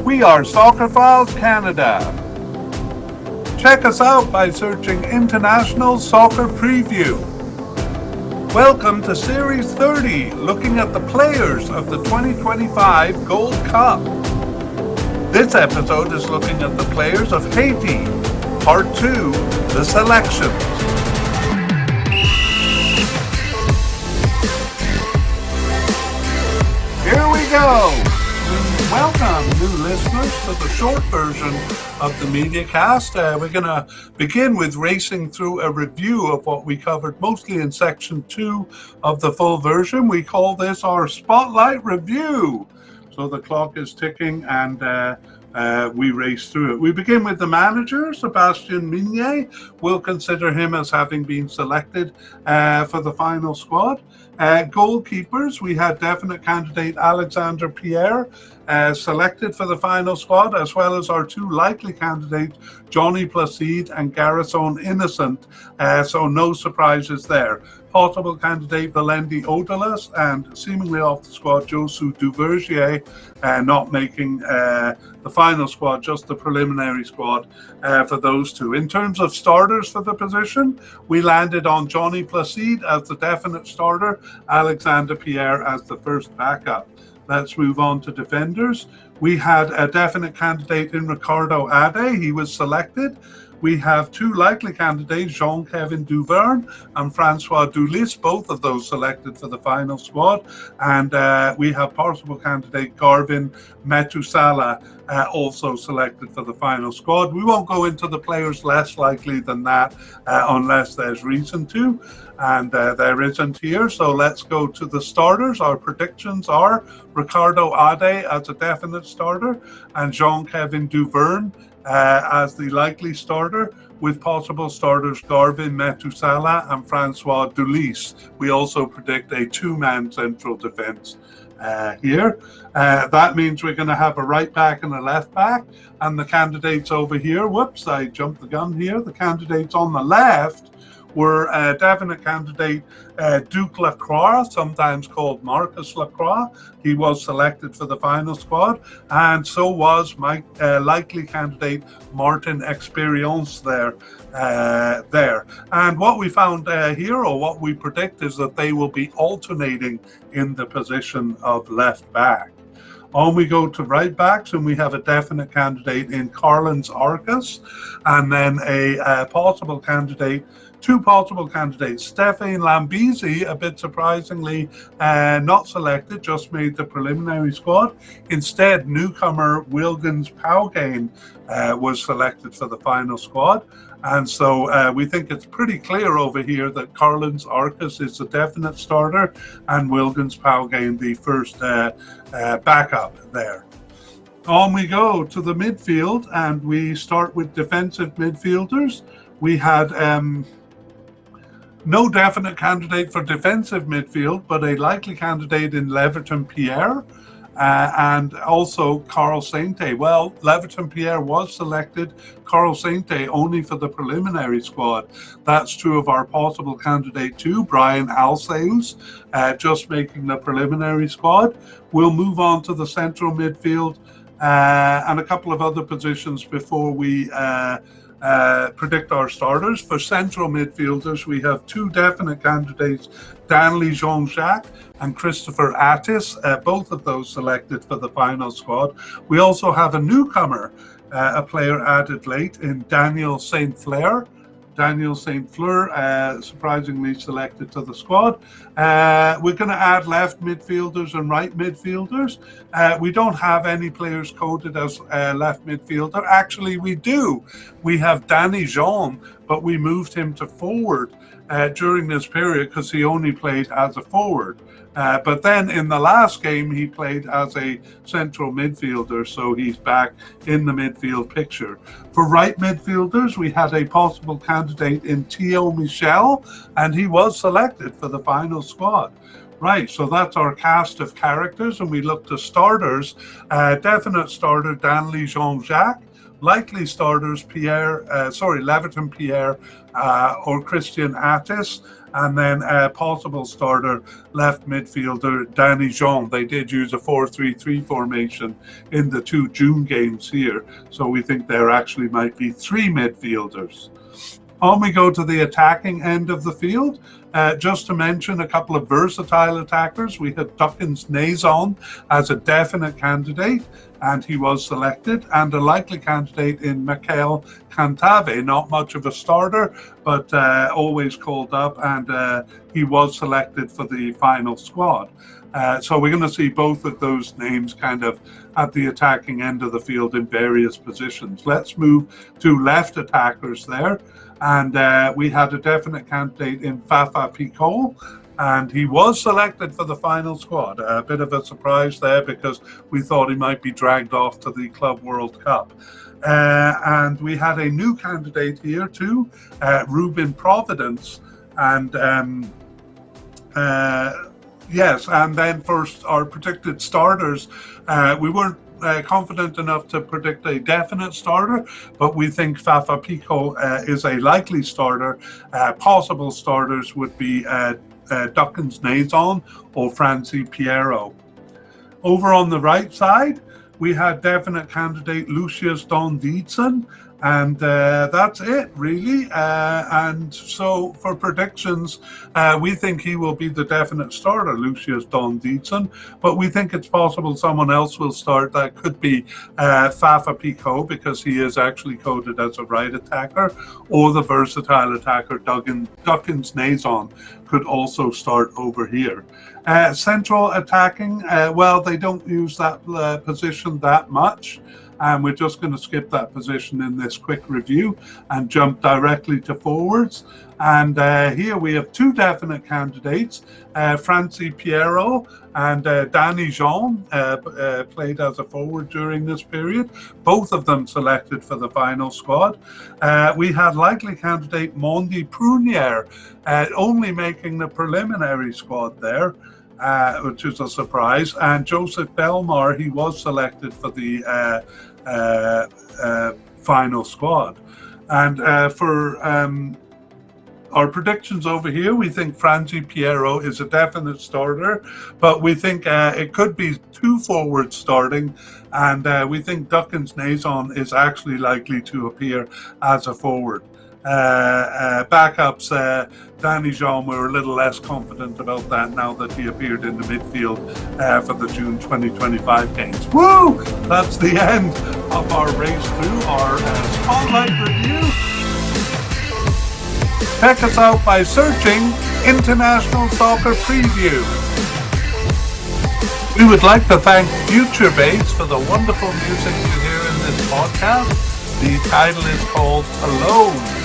We are Soccerphiles Canada. Check us out by searching International Soccer Preview. Welcome to Series 30, looking at the players of the 2025 Gold Cup. This episode is looking at the players of Haiti. Part 2, the selections. Here we go. Welcome, new listeners, to the short version of the mediacast. We're going to begin with racing through a review of what we covered mostly in section 2 of the full version. We call this our Spotlight Review. So the clock is ticking and we race through it. We begin with the manager, Sébastien Migné. We'll consider him as having been selected for the final squad. Goalkeepers, we had definite candidate Alexander Pierre selected for the final squad, as well as our two likely candidates, Johnny Placide and Garrison Innocent. So no surprises there. Possible candidate Valendi Odalis, and seemingly off the squad Josu Duvergier, not making the final squad, just the preliminary squad for those two. In terms of starters for the position, we landed on Johnny Placide as the definite starter, Alexander Pierre as the first backup. Let's move on to defenders. We had a definite candidate in Ricardo Ade. He was selected. We have two likely candidates, Jean-Kevin Duverne and Francois Dulis, both of those selected for the final squad. And we have possible candidate Garvin Metusala, also selected for the final squad. We won't go into the players less likely than that unless there's reason to, and there isn't here. So let's go to the starters. Our predictions are Ricardo Ade as a definite starter and Jean-Kevin Duverne as the likely starter, with possible starters Garvin Metusala and Francois Dulis. We also predict a two-man central defence here. That means we're going to have a right back and a left back, and the candidates over here, whoops, I jumped the gun here. The candidates on the left were definite candidate Duke Lacroix, sometimes called Marcus Lacroix. He was selected for the final squad, and so was my likely candidate Martin Experience there. And what we found here, or what we predict, is that they will be alternating in the position of left back. On we go to right backs, and we have a definite candidate in Carlins Arcus, and then a possible candidate, two possible candidates. Stéphane Lambizi, a bit surprisingly not selected, just made the preliminary squad. Instead, newcomer Wilgens Paugain was selected for the final squad. And so we think it's pretty clear over here that Carlins Arcus is the definite starter and Wilgens Paugain the first backup there. On we go to the midfield, and we start with defensive midfielders. We had no definite candidate for defensive midfield, but a likely candidate in Leverton Pierre and also Carl Sainte. Well, Leverton Pierre was selected, Carl Sainte only for the preliminary squad. That's true of our possible candidate too, Brian Alceus, just making the preliminary squad. We'll move on to the central midfield and a couple of other positions before we predict our starters. For central midfielders, we have two definite candidates, Danley Jean-Jacques and Christopher Attis, both of those selected for the final squad. We also have a newcomer, a player added late, in Daniel Saint-Fleur. Daniel Saint-Fleur, surprisingly selected to the squad. We're going to add left midfielders and right midfielders. We don't have any players coded as left midfielder. Actually, we do. We have Danny Jean, but we moved him to forward during this period because he only played as a forward. But then in the last game, he played as a central midfielder, so he's back in the midfield picture. For right midfielders, we had a possible candidate in Theo Michel, and he was selected for the final squad. Right, so that's our cast of characters, and we look to starters. Definite starter, Danley Jean-Jacques. Likely starters, Leverton Pierre or Christian Attis. and then a possible starter left midfielder Danny Jean. They did use a 4-3-3 formation in the 2 June games here, so we think there actually might be 3 midfielders. On we go to the attacking end of the field. Just to mention a couple of versatile attackers, we had Duckins Nazon as a definite candidate, and he was selected, and a likely candidate in Mikel Cantave, not much of a starter, but always called up, and he was selected for the final squad. So we're going to see both of those names kind of at the attacking end of the field in various positions. Let's move to left attackers there. And we had a definite candidate in Fafa Picot, and he was selected for the final squad. A bit of a surprise there because we thought he might be dragged off to the Club World Cup. And we had a new candidate here too, Ruben Providence. And yes, and then for our predicted starters, we weren't confident enough to predict a definite starter, but we think Fafa Pico is a likely starter. Possible starters would be Duckins Nazon or Francie Piero. Over on the right side, we had definite candidate Lucius Don Dietzen, and that's it really. And so for predictions, we think he will be the definite starter, Lucius Don Dietzen, but we think it's possible someone else will start. That could be Fafa Pico, because he is actually coded as a right attacker, or the versatile attacker Duckins Nazon could also start over here. Central attacking, well, they don't use that position that much, and we're just going to skip that position in this quick review and jump directly to forwards. And here we have 2 definite candidates, Francie Piero and Danny Jean, played as a forward during this period, both of them selected for the final squad. We had likely candidate Mondi Prunier, only making the preliminary squad there, which is a surprise, and Joseph Belmar, he was selected for the final squad. And for our predictions over here, we think Francie Piero is a definite starter, but we think it could be 2 forwards starting, and we think Duckins Nazon is actually likely to appear as a forward. Backups, Danny Jean, we're a little less confident about that now that he appeared in the midfield for the June 2025 games. Woo! That's the end of our race through our spotlight review. Check us out by searching International Soccer Preview. We would like to thank Future Bass for the wonderful music you hear in this podcast. The title is called Alone.